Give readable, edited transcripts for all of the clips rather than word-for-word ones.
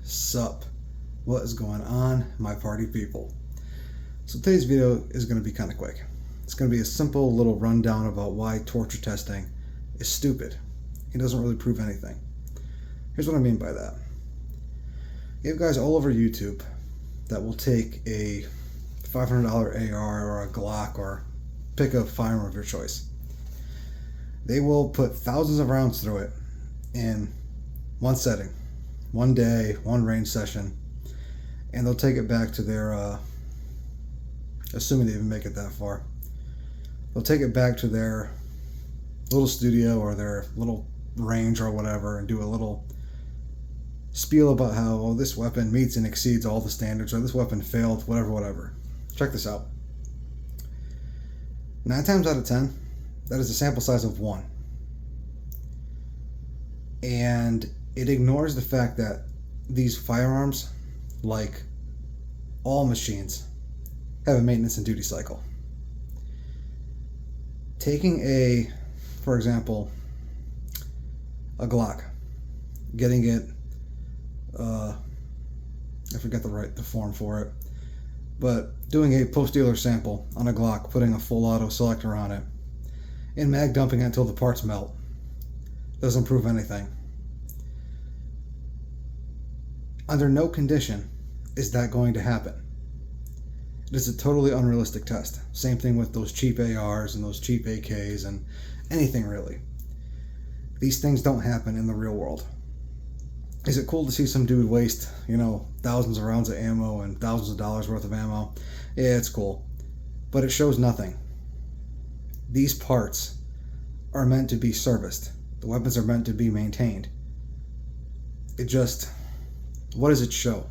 Sup? What is going on, my party people? So today's video is going to be kind of quick. It's going to be a simple little rundown about why torture testing is stupid. It doesn't really prove anything. Here's what I mean by that. You have guys all over YouTube that will take a $500 AR or a Glock or pick a firearm of your choice. They will put thousands of rounds through it in one setting, one day, one range session, and they'll take it back to their, assuming they even make it that far, they'll take it back to their little studio or their little range or whatever and do a little spiel about how, this weapon meets and exceeds all the standards, or this weapon failed, whatever. Check this out. 9 times out of 10, that is a sample size of 1. And it ignores the fact that these firearms, like all machines, have a maintenance and duty cycle. Taking for example, a Glock, getting it, I forget the form for it, but doing a post-dealer sample on a Glock, putting a full auto selector on it, and mag dumping it until the parts melt, doesn't prove anything. Under no condition is that going to happen. It is a totally unrealistic test. Same thing with those cheap ARs and those cheap AKs and anything really. These things don't happen in the real world. Is it cool to see some dude waste, thousands of rounds of ammo and thousands of dollars worth of ammo? Yeah, it's cool. But it shows nothing. These parts are meant to be serviced. The weapons are meant to be maintained. What does it show?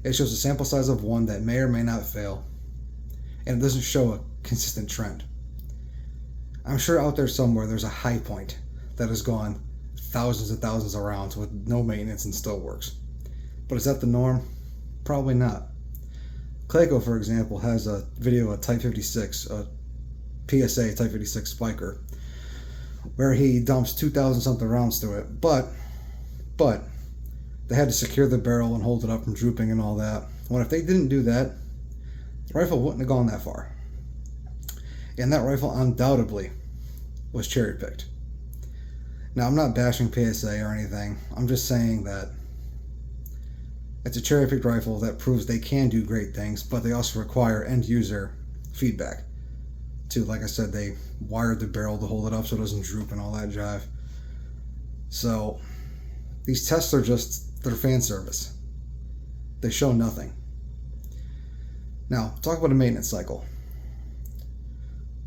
It shows a sample size of 1 that may or may not fail, and it doesn't show a consistent trend. I'm sure out there somewhere there's a high point that has gone thousands and thousands of rounds with no maintenance and still works. But is that the norm? Probably not. Clayco, for example, has a video of Type 56, a PSA Type 56 spiker, where he dumps 2,000 something rounds through it, but they had to secure the barrel and hold it up from drooping and all that. Well, if they didn't do that, the rifle wouldn't have gone that far. And that rifle undoubtedly was cherry picked. Now, I'm not bashing PSA or anything. I'm just saying that it's a cherry picked rifle that proves they can do great things, but they also require end user feedback. Like I said, they wired the barrel to hold it up so it doesn't droop and all that jive. So these tests are they're fan service. They show nothing. Now, talk about a maintenance cycle.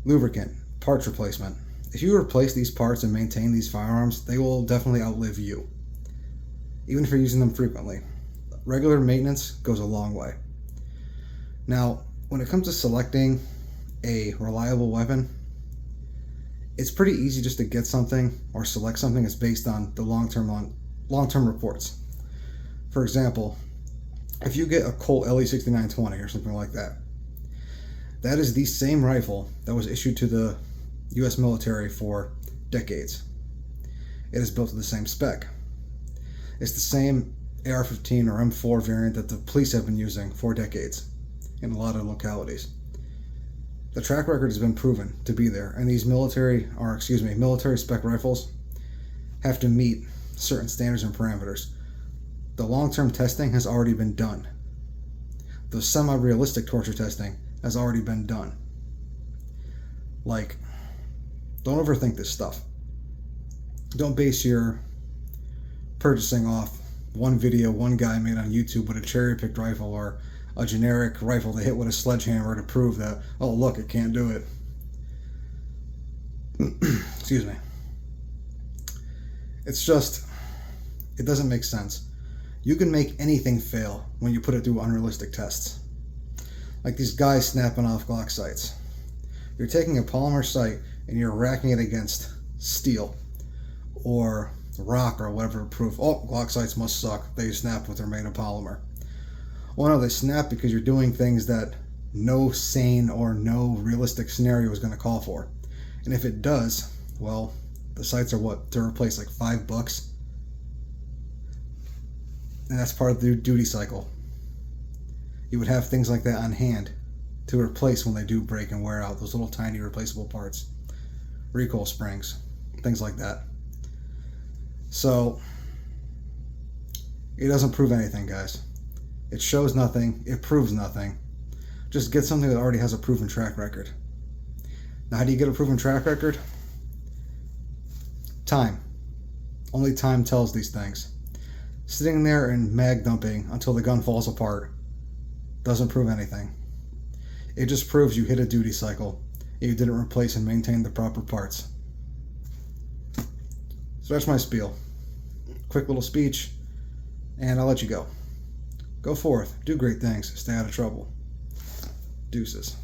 Lubricant, parts replacement. If you replace these parts and maintain these firearms, they will definitely outlive you, even if you're using them frequently. Regular maintenance goes a long way. Now, when it comes to selecting a reliable weapon, it's pretty easy just to get something or select something that's based on the long-term reports. For example, if you get a Colt LE6920 or something like that, that is the same rifle that was issued to the U.S. military for decades. It is built to the same spec. It's the same AR-15 or M4 variant that the police have been using for decades in a lot of localities. The track record has been proven to be there, and these military spec rifles have to meet certain standards and parameters. The long-term testing has already been done. The semi-realistic torture testing has already been done. Don't overthink this stuff. Don't base your purchasing off one video one guy made on YouTube with a cherry-picked rifle or a generic rifle they hit with a sledgehammer to prove that, oh look, it can't do it. Excuse me. It doesn't make sense. You can make anything fail when you put it through unrealistic tests. Like these guys snapping off Glock sights. You're taking a polymer sight and you're racking it against steel or rock or whatever to prove, oh, Glock sights must suck. They snap with their made of polymer. Well, no, they snap because you're doing things that no sane or no realistic scenario is going to call for. And if it does, well, the sights are what to replace, like $5. and that's part of the duty cycle. You would have things like that on hand to replace when they do break and wear out, those little tiny replaceable parts, recoil springs, things like that. So it doesn't prove anything, guys. It shows nothing, it proves nothing. Just get something that already has a proven track record. Now, how do you get a proven track record? Time. Only time tells these things. Sitting there and mag dumping until the gun falls apart doesn't prove anything. It just proves you hit a duty cycle and you didn't replace and maintain the proper parts. So that's my spiel. Quick little speech, and I'll let you go. Go forth, do great things, stay out of trouble. Deuces.